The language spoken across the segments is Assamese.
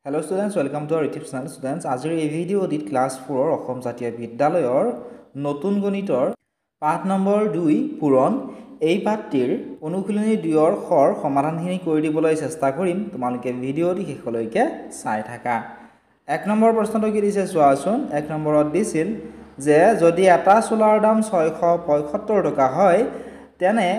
Hello students, welcome to our YouTube channel. Students, আজিৰ এই ভিডিঅ'টিত ক্লাছ 4 অসম জাতীয় বিদ্যালয়ৰ নতুন গণিতৰ পাঠ নম্বৰ 2 পূৰণ এই পাঠটিৰ অনুশীলনী 2ৰ খৰ সমাধানখিনি কৰি দিবলৈ চেষ্টা কৰিম। তোমালোকে ভিডিঅ'টি শেষলৈকে চাই থাকা। 1 নম্বৰ প্ৰশ্নটো কি দিছে চোৱাচোন। 1 নম্বৰত দিছিল যে যদি এটা চোলাৰ দাম 675 টকা হয় তেনে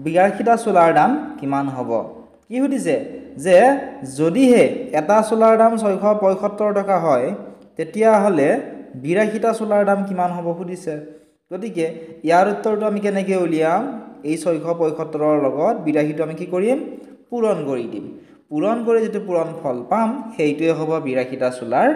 82টা চোলাৰ দাম কিমান হ'ব? কি সুধিছে যে যদিহে এটা চোলাৰ দাম 675 টকা হয় তেতিয়া হলে 82টা চোলাৰ দাম কিমান হ'ব সুধিছে। গতিকে ইয়াৰ উত্তৰটো আমি কেনেকৈ উলিয়াম? এই 675ৰ লগত 82টো আমি কি কৰিম? পূৰণ কৰি দিম। পূৰণ কৰি যেটো পূৰণ ফল পাম সেইটোৱে হ'ব 82টা চোলাৰ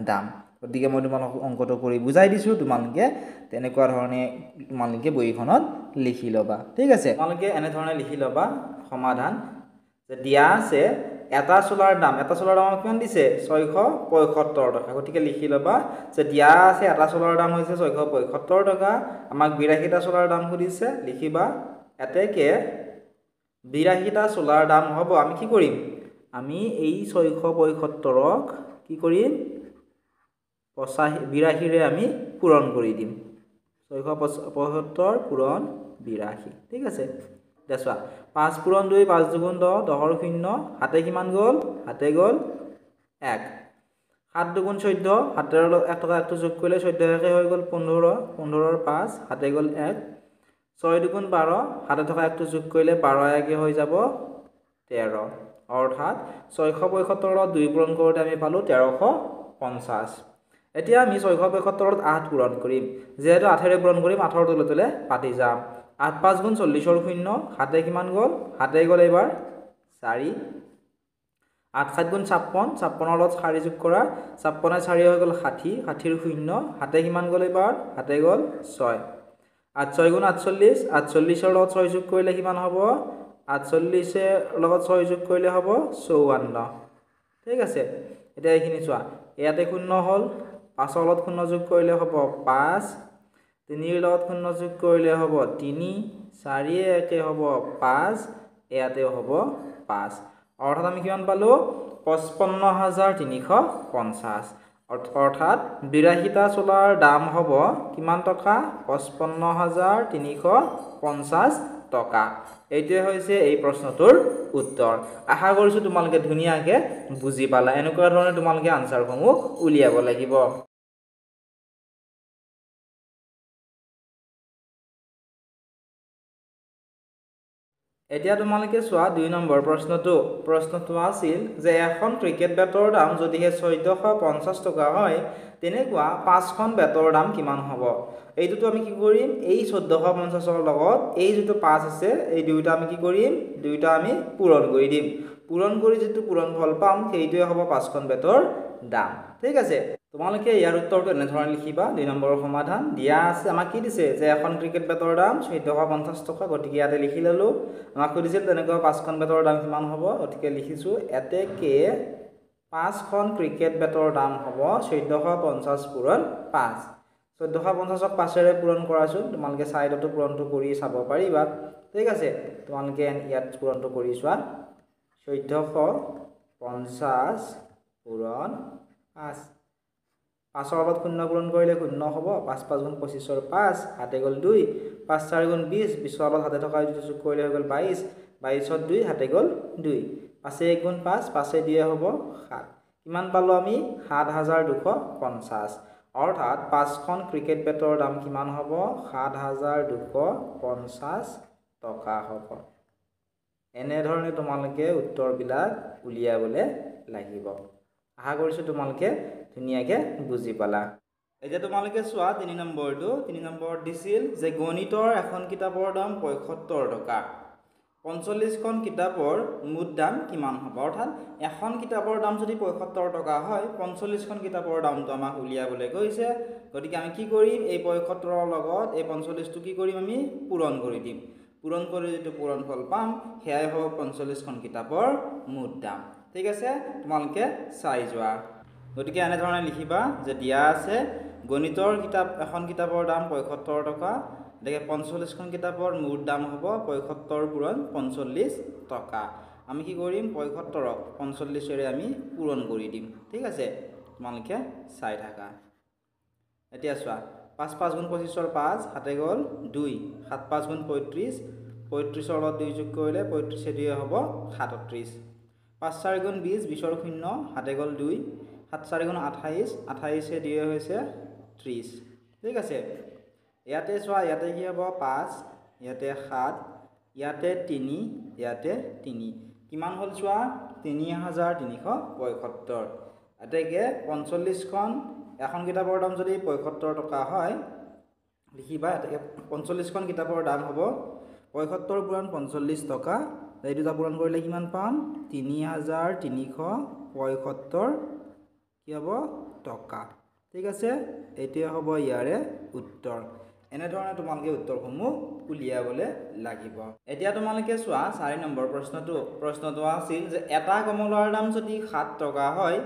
দাম। গতিকে মই তোমালোকক অংকটো কৰি বুজাই দিছো, তোমালোকে তেনেকুৱা ধৰণে তোমালোকে বহিখনত লিখি লবা। ঠিক আছে, তোমালোকে এনে ধৰণে লিখি লবা সমাধান যে দিয়া আছে এটা চোলাৰ দাম কিমান দিছে? 675 টকা। গতিকে লিখি লবা যে দিয়া আছে এটা চোলাৰ দাম হৈছে 675 টকা, আমাক 82টা চোলাৰ দাম সুধিছে। লিখিবা এতেকে 82টা চোলাৰ দাম হ'ব। আমি কি কৰিম? আমি এই 675ক কি কৰিম? 82ৰে আমি পূৰণ কৰি দিম। 675 পূৰণ 82। ঠিক আছে, দেখোৱা 5 পূৰণ 2 5 দুগুণ 10 10ৰ 0 হাতে কিমান গ'ল? হাতে গ'ল 1। 7 দুগুণ 14 হাতেৰ 1 টকা 1টো যোগ কৰিলে 14 একে হৈ গ'ল 15 15ৰ 5 হাতে গ'ল 1। 6 দুগুণ 12 হাতে থকা 1টো যোগ কৰিলে 12 একে হৈ যাব 13। অৰ্থাৎ 675ত 2 পূৰণ কৰোঁতে আমি পালো 1350। এতিয়া আমি 675ত 8 পূৰণ কৰিম। যেহেতু 8ৰে পূৰণ কৰিম 8ৰ তলে তলে পাতি যাম। 8 5 গুণ 40ৰ 0 হাতে কিমান গ'ল? হাতে গ'ল এবাৰ 4। 8 7 গুণ 56 56ৰ লগত 4 যোগ কৰা 56 4 হৈ গ'ল 60 60ৰ 0 হাতে কিমান গ'ল এবাৰ? হাতে গ'ল 6। 8 6 গুণ 48 48ৰ লগত 6 যোগ কৰিলে কিমান হ'ব? 48ৰ লগত 6 যোগ কৰিলে হ'ব 54। ঠিক আছে, এতিয়া এইখিনি চোৱা ইয়াতে 0 হ'ল, 5ৰ লগত 0 যোগ কৰিলে হ'ব 5, 3ৰ লগত 0 যোগ কৰিলে হ'ব 3, 4 একে হ'ব 5, ইয়াতেও হ'ব 5। অৰ্থাৎ আমি কিমান পালো? 55350। অৰ্থাৎ 82টা চোলাৰ দাম হ'ব কিমান টকা? 55350 টকা। এইটোৱে হৈছে এই প্ৰশ্নটোৰ উত্তৰ। আশা কৰিছো তোমালোকে ধুনীয়াকে বুজি পালা। এনেকুৱা ধৰণে তোমালোকে আনসাৰসমূহ উলিয়াব লাগিব। এতিয়া তোমালোকে চোৱা 2 নম্বৰ প্ৰশ্নটো আছিল যে এখন ক্ৰিকেট বেটৰ দাম যদিহে 1450 টকা হয় তেনেকুৱা 5খন বেটৰ দাম কিমান হ'ব? এইটোতো আমি কি কৰিম? এই 1450ৰ লগত এই যেটো 5 আছে এই দুইটা আমি কি কৰিম? দুইটা আমি পূৰণ কৰি দিম। পূৰণ কৰি যেটো পূৰণ ফল পাম সেইটোৱে হ'ব 5খন বেটৰ দাম। ঠিক আছে, তোমালোকে ইয়াৰ উত্তৰটো এনে ধৰণে লিখিবা। 2 নম্বৰৰ সমাধান দিয়া আছে আমাক কি দিছে যে এখন ক্ৰিকেট বেটৰ দাম 1450 টকা। গতিকে ইয়াতে লিখি ললো। আমাক সুধিছিল তেনেকুৱা 5খন বেটৰ দাম কিমান হ'ব? গতিকে লিখিছো এতেকে 5খন ক্ৰিকেট বেটৰ দাম হ'ব 1450 পূৰণ 5। 1450ক 5ৰে পূৰণ কৰাচোন। তোমালোকে সাইডতো পূৰণটো কৰি চাব পাৰিবা। ঠিক আছে, তোমালোকে ইয়াত পূৰণটো কৰি চোৱা। 1450 পূৰণ 5। 5ৰ লগত 0 পূৰণ কৰিলে 0 হ'ব। 5 5 গুণ 25ৰ 5 হাতে গ'ল 2। 5 4 গুণ 20 20ৰ লগত হাতে থকা যোগ কৰিলে হৈ গ'ল 22। 22ৰ 2 হাতে গ'ল 2। 5 1 গুণ 5 5 2 হ'ব 7। কিমান পালো আমি? 7250। অৰ্থাৎ 5খন ক্ৰিকেট বেটৰ দাম কিমান হ'ব? 7250 টকা হ'ব। এনে ধৰণে তোমালোকে উত্তৰবিলাক উলিয়াবলৈ লাগিব। আশা কৰিছো তোমালোকে ধুনীয়াকে বুজি পালা। এতিয়া তোমালোকে চোৱা 3 নম্বৰটো। 3 নম্বৰত দিছিল যে গণিতৰ এখন কিতাপৰ দাম 75 টকা। 45খন কিতাপৰ মুঠ দাম কিমান হ'ব? অৰ্থাৎ এখন কিতাপৰ দাম যদি 75 টকা হয় 45খন কিতাপৰ দামটো আমাক উলিয়াবলৈ কৈছে। গতিকে আমি কি কৰিম? এই 75ৰ লগত এই 45টো কি কৰিম? আমি পূৰণ কৰি দিম। পূৰণ কৰি যেটো পূৰণ ফল পাম সেয়াই হ'ব 45খন কিতাপৰ মুঠ দাম। ঠিক আছে, তোমালোকে চাই যোৱা। গতিকে এনে ধৰণে লিখিবা যে দিয়া আছে গণিতৰ এখন কিতাপৰ দাম 75 টকা। দেখে 45খন কিতাপৰ মুঠ দাম হ'ব 75 পূৰণ 45 টকা। আমি কি কৰিম ৭৫ক ৪৫ৰে আমি পূৰণ কৰি দিম ঠিক আছে তোমালোকে চাই থাকা এতিয়া চোৱা ৫ ৫ গুণ ২৫ৰ ৫ হাতে গ'ল ২ ৭ ৫ গুণ ৩৫ ৩৫ৰ লগত ২ যোগ কৰিলে ৩৫ এ ২ হ'ব ৩৭ ৫ ৪ গুণ ২০ ২০ৰ ০ হাতে গ'ল ২ ৭ ৪ গুণ ২৮ ২৮ এ ২ হৈছে ৩০ ঠিক আছে ইয়াতে চোৱা ইয়াতে কি হ'ব ৫ ইয়াতে ৭ ইয়াতে ৩ ইয়াতে ৩ কিমান হ'ল চোৱা ৩৩৭৫ এতেকে ৪৫খন এখন কিতাপৰ দাম যদি ৭৫ টকা হয় লিখিবা এতেকে ৪৫খন কিতাপৰ দাম হ'ব ৭৫ পূৰণ ৪৫ টকা এই দুটা পূৰণ কৰিলে কিমান পাম ৩৩৭৫ কি হ'ব টকা ঠিক আছে এইটোৱে হ'ব ইয়াৰে উত্তৰ এনেধৰণে তোমালোকে উত্তৰসমূহ উলিয়াবলৈ লাগিব এতিয়া তোমালোকে চোৱা ৪ নম্বৰ প্ৰশ্নটো আছিল যে এটা কমলাৰ দাম যদি ৭ টকা হয়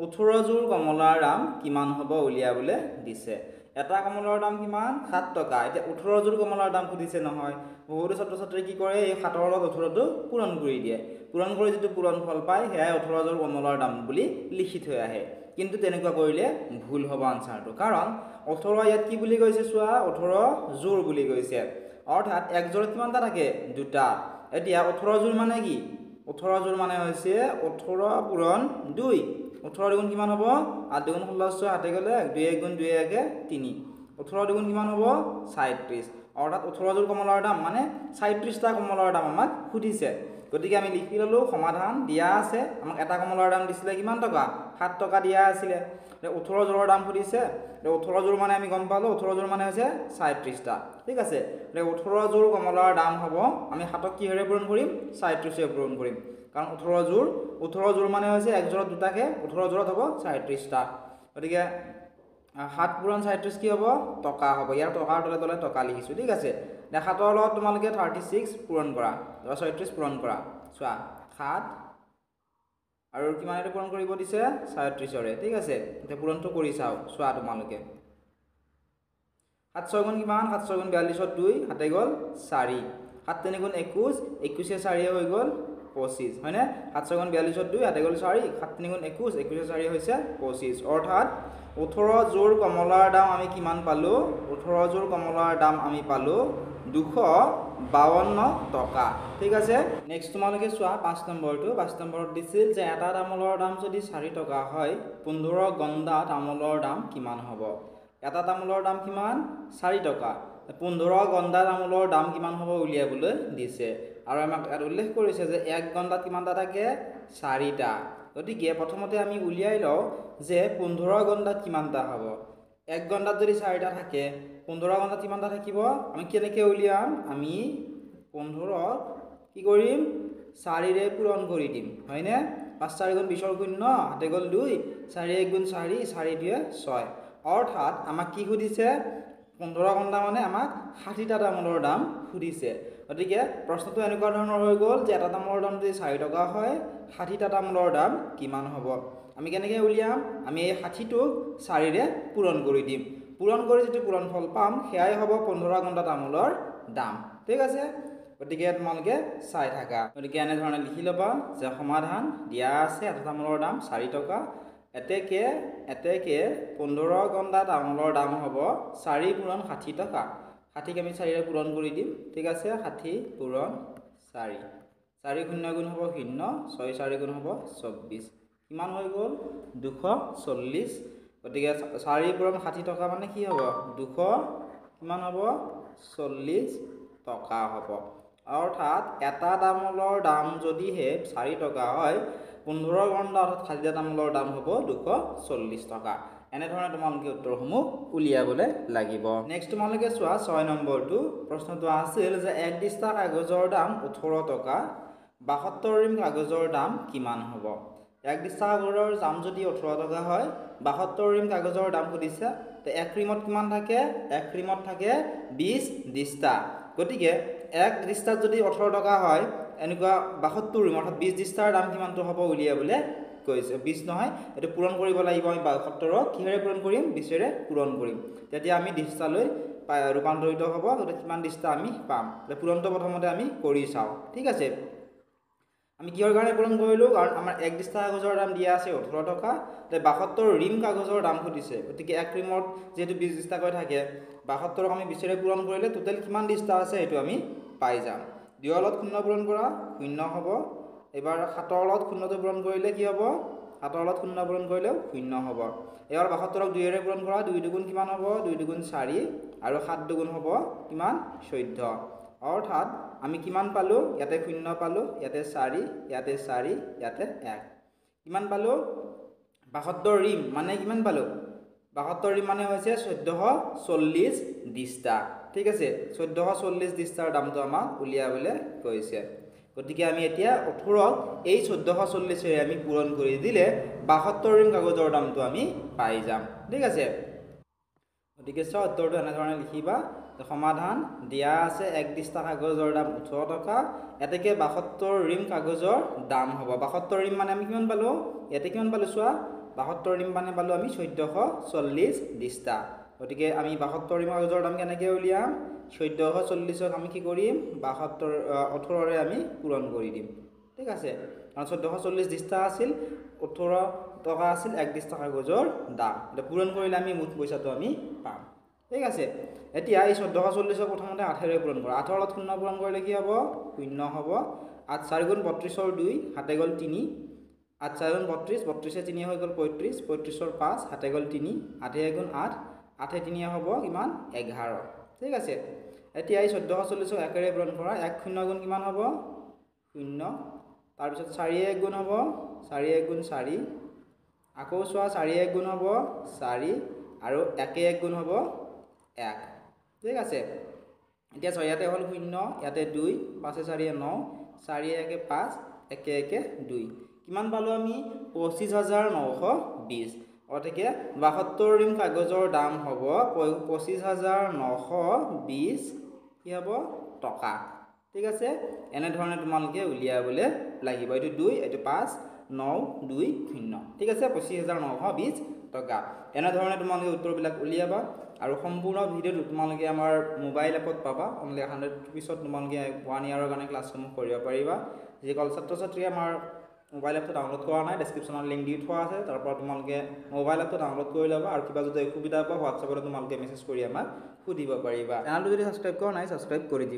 ১৮ যোৰ কমলাৰ দাম কিমান হ'ব উলিয়াবলৈ দিছে এটা কমলাৰ দাম কিমান ৭ টকা এতিয়া ১৮ যোৰ কমলাৰ দাম সুধিছে নহয় বহুতো ছাত্ৰ ছাত্ৰী কি কৰে এই ৭ৰ লগত ১৮টো পূৰণ কৰি দিয়ে পূৰণ কৰি যেটো পূৰণ ফল পায় হেয়াই ১৮ যোৰ কমলাৰ দাম বুলি লিখি থৈ আহে কিন্তু তেনেকুৱা কৰিলে ভুল হ'ব আনসাৰটো কাৰণ ১৮ ইয়াত কি বুলি কৈছে চোৱা ১৮ যোৰ বুলি কৈছে অৰ্থাৎ এক যোৰত কিমানটা থাকে দুটা এতিয়া ১৮ যোৰ মানে কি ১৮ যোৰ মানে হৈছে ১৮ পূৰণ ২ ১৮ দুগুণ কিমান হ'ব ৮ দুগুণ ১৬ হাতে গ'লে ২ ১ গুণ ২ ১ ৩ ১৮ দুগুণ কিমান হ'ব ৩৭ অৰ্থাৎ ১৮ যোৰ কমলাৰ দাম মানে ৩৭টা কমলাৰ দাম আমাক সুধিছে গতিকে আমি লিখি ললো সমাধান দিয়া আছে আমাক এটা কমলাৰ দাম দিছিলে কিমান টকা ৭ টকা দিয়া আছিলে ১৮ যোৰৰ দাম সুধিছে ১৮ যোৰ মানে আমি গম পালো ১৮ যোৰ মানে হৈছে ৩৭টা ঠিক আছে ১৮ যোৰ কমলাৰ দাম হ'ব আমি ৭ক কিহেৰে পূৰণ কৰিম ৩৭ৰে পূৰণ কৰিম কাৰণ ১৮ যোৰ মানে হৈছে এক যোৰত দুটাকে ১৮ যোৰত হ'ব ৩৭টা গতিকে ৭ পূৰণ ৩৭ কি হ'ব টকা হ'ব ইয়াৰ টকাৰ তলে তলে টকা লিখিছো ঠিক আছে ৭ৰ লগত তোমালোকে 36 পূৰণ কৰা ৩৬ পূৰণ কৰা চোৱা ৭ আৰু কিমানৰে পূৰণ কৰিব দিছে ৩৭ৰে ঠিক আছে এতিয়া পূৰণটো কৰি চাও চোৱা তোমালোকে ৭ 6 গুণ কিমান ৭ 6 গুণ ৪২ত 2 হাতে গ'ল ৪ 7 3 গুণ 21 21 4 হৈ গ'ল 25 হয়নে 7 6 গুণ ৪২ত 2 হাতে গ'ল 4 7 3 গুণ 21 21 4 হৈছে 25 অৰ্থাৎ ১৮ যোৰ কমলাৰ দাম আমি কিমান পালো ১৮ যোৰ কমলাৰ দাম আমি পালো ২৫২ টকা ঠিক আছে নেক্সট তোমালোকে চোৱা ৫ নম্বৰত দিছিল যে এটা তামোলৰ দাম যদি ৪ টকা হয় ১৫ গণ্ডা তামোলৰ দাম কিমান হ'ব এটা তামোলৰ দাম কিমান ৪ টকা ১৫ গণ্ডা তামোলৰ দাম কিমান হ'ব উলিয়াবলৈ দিছে আৰু আমাক উল্লেখ কৰিছে যে এক গণ্ডাত কিমানটা থাকে ৪টা গতিকে প্ৰথমতে আমি উলিয়াই লওঁ যে ১৫ গণ্ডাত কিমানটা হ'ব এক গণ্ডাত যদি ৪টা থাকে ১৫ গণ্ডাত কিমানটা থাকিব আমি কেনেকৈ উলিয়াম আমি ১৫ কি কৰিম ৪ৰে পূৰণ কৰি দিম হয়নে ৫ ৪ গুণ ২০ৰ ০ হাতে গ'ল ২ ৪ ১ গুণ ৪ ৪ ২ ৬ অৰ্থাৎ আমাক কি সুধিছে ১৫ ঘণ্টা মানে আমাক ৬০টা তামোলৰ দাম সুধিছে গতিকে প্ৰশ্নটো এনেকুৱা ধৰণৰ হৈ গ'ল যে এটা তামোলৰ দাম যদি ৪ টকা হয় ৬০টা তামোলৰ দাম কিমান হ'ব আমি কেনেকৈ উলিয়াম আমি এই ৬০টোক ৪ৰে পূৰণ কৰি দিম পূৰণ কৰি যেটো পূৰণ ফল পাম সেয়াই হ'ব ১৫ ঘণ্টা তামোলৰ দাম ঠিক আছে গতিকে তোমালোকে চাই থাকা গতিকে এনেধৰণে লিখি ল'বা যে সমাধান দিয়া আছে এটা তামোলৰ দাম ৪ টকা এতেকে ১৫ ঘণ্টা তামোলৰ দাম হ'ব ৪ পূৰণ ৬০ টকা ৬০ক আমি ৪ৰে পূৰণ কৰি দিম ঠিক আছে ৬০ পূৰণ ৪ ৪ শূন্য গুণ হ'ব ০ ৬ ৪ গুণ হ'ব ২৪ কিমান হৈ গ'ল ২৪০ গতিকে ৪ পূৰণ ৬০ টকা মানে কি হ'ব ২০০ কিমান হ'ব ৪০ টকা হ'ব অৰ্থাৎ এটা তামোলৰ দাম যদিহে ৪ টকা হয় ১৫ ঘণ্টা অৰ্থাৎ ৬০টা তামোলৰ দাম হ'ব ২৪০ টকা এনেধৰণে তোমালোকে উত্তৰসমূহ উলিয়াবলৈ লাগিব নেক্সট তোমালোকে চোৱা ৬ নম্বৰটো প্ৰশ্নটো আছিল যে এক দিস্তা কাগজৰ দাম ১৮ টকা ৭২ ৰিম কাগজৰ দাম কিমান হ'ব এক দিস্তা কাগজৰ দাম যদি ১৮ টকা হয় ৭২ ৰিম কাগজৰ দাম সুধিছে তে এক ৰিমত কিমান থাকে এক ৰিমত থাকে ২০ দিস্তা গতিকে এক দিস্তাত যদি ১৮ টকা হয় এনেকুৱা ৭২ ৰিম অৰ্থাৎ ২০ দিস্তাৰ দাম কিমানটো হ'ব উলিয়াবলৈ কৈছে ২০ নহয় এটো পূৰণ কৰিব লাগিব আমি ৭২ক কিহেৰে পূৰণ কৰিম ২০ৰে পূৰণ কৰিম তেতিয়া আমি দিস্তালৈ ৰূপান্তৰিত হ'ব গতিকে কিমান দিস্তা আমি পাম পূৰণটো প্ৰথমতে আমি কৰি চাওঁ ঠিক আছে আমি কিহৰ কাৰণে পূৰণ কৰিলোঁ? কাৰণ আমাৰ 1 দিস্তা কাগজৰ দাম দিয়া আছে 18 টকা, 72 ৰিম কাগজৰ দাম সুধিছে, গতিকে এক ৰিমত যিহেতু 20 দিস্তাকৈ থাকে 72 আমি 20ৰে পূৰণ কৰিলে টোটেল কিমান দিস্তা আছে সেইটো আমি পাই যাম। 2 ৰ লগত 0 পূৰণ কৰা 0 হ'ব। এবাৰ 7 ৰ লগত 0টো পূৰণ কৰিলে কি হ'ব? 7 ৰ লগত 0 পূৰণ কৰিলেও 0 হ'ব। এবাৰ 72 ক 2ৰে পূৰণ কৰা 2 দুগুণ কিমান হ'ব? 2 দুগুণ 4 আৰু 7 দুগুণ হ'ব কিমান? 14। অৰ্থাৎ আমি কিমান পালোঁ? ইয়াতে 0 পালোঁ, ইয়াতে 4, ইয়াতে 4, ইয়াতে 1। কিমান পালোঁ? 72 ৰিম মানে কিমান পালোঁ? 72 ৰিম মানে হৈছে 1440 দিস্তা। ঠিক আছে, 1440 দিস্তাৰ দামটো আমাক উলিয়াবলৈ কৈছে। গতিকে আমি এতিয়া 18ক এই 1440ৰে আমি পূৰণ কৰি দিলে 72 ৰিম কাগজৰ দামটো আমি পাই যাম। ঠিক আছে, গতিকে চাও উত্তৰটো এনেধৰণে লিখিবা। সমাধান দিয়া আছে 1 দিস্তা কাগজৰ দাম 18 টকা, এতেকে 72 ৰিম কাগজৰ দাম হ'ব। 72 ৰিম মানে আমি কিমান পালোঁ? ইয়াতে কিমান পালোঁ চোৱা? 72 ৰিম মানে পালোঁ আমি 1440 দিস্তা। গতিকে আমি 72 ৰিম কাগজৰ দাম কেনেকৈ উলিয়াম? 1440ক আমি কি কৰিম? 18ৰে আমি পূৰণ কৰি দিম। ঠিক আছে, কাৰণ 1440 দিস্তা আছিল, 18 টকা আছিল 1 দিস্তা কাগজৰ দাম। এটা পূৰণ কৰিলে আমি মুঠ পইচাটো আমি পাম। ঠিক আছে, এতিয়া এই 1440ক প্ৰথমতে 8ৰে পূৰণ কৰা। 8 ৰ লগত 0 পূৰণ কৰিলে কি হ'ব? 0 হ'ব। 8 4 গুণ 32ৰ 2, হাতে গ'ল 3। 8 4 গুণ 32, 32 3 হৈ গ'ল 35, 35ৰ 5, হাতে গ'ল 3, 8 গুণ 8, 8 3 হ'ব কিমান? 11। ঠিক আছে, এতিয়া এই 1440ক 1ৰে পূৰণ কৰা। 1 0 গুণ কিমান হ'ব? 0। তাৰপিছত 4 1 গুণ হ'ব, 4 1 গুণ 4, আকৌ চোৱা 4 1 গুণ হ'ব 4 আৰু 1 1 গুণ হ'ব 1। ঠিক আছে, এতিয়া ইয়াতে হ'ল 0, ইয়াতে 2, 5 4 9, 4 1 5, 1 1 2। কিমান পালোঁ আমি? 25920। অৰ্থাৎ 72 ৰিম কাগজৰ দাম হ'ব 25920 কি হ'ব? টকা। ঠিক আছে, এনেধৰণে তোমালোকে উলিয়াবলৈ লাগিব। এইটো 2, এইটো 5, 9 2 0। ঠিক আছে, 25920 টকা। এনেধৰণে তোমালোকে উত্তৰবিলাক উলিয়াবা আৰু সম্পূৰ্ণ ভিডিঅ'টো তোমালোকে আমাৰ মোবাইল এপত পাবা। অনলি 100 পিছত তোমালোকে 1 ইয়াৰৰ কাৰণে ক্লাছসমূহ কৰিব পাৰিবা। যিসকল ছাত্ৰ ছাত্ৰীয়ে আমাৰ মোবাইল এপটো ডাউনলোড কৰা নাই, ডেছক্ৰিপশ্যনত লিংক দি থোৱা আছে, তাৰ পৰা তোমালোকে মোবাইল এপটো ডাউনলোড কৰি ল'বা আৰু কিবা যদি অসুবিধা পোৱা হোৱাটছএপত তোমালোকে মেছেজ কৰি আমাক সুধিব পাৰিবা। চেনেলটো যদি ছাবস্ক্ৰাইব কৰা নাই ছাবস্ক্ৰাইব কৰি দিবা।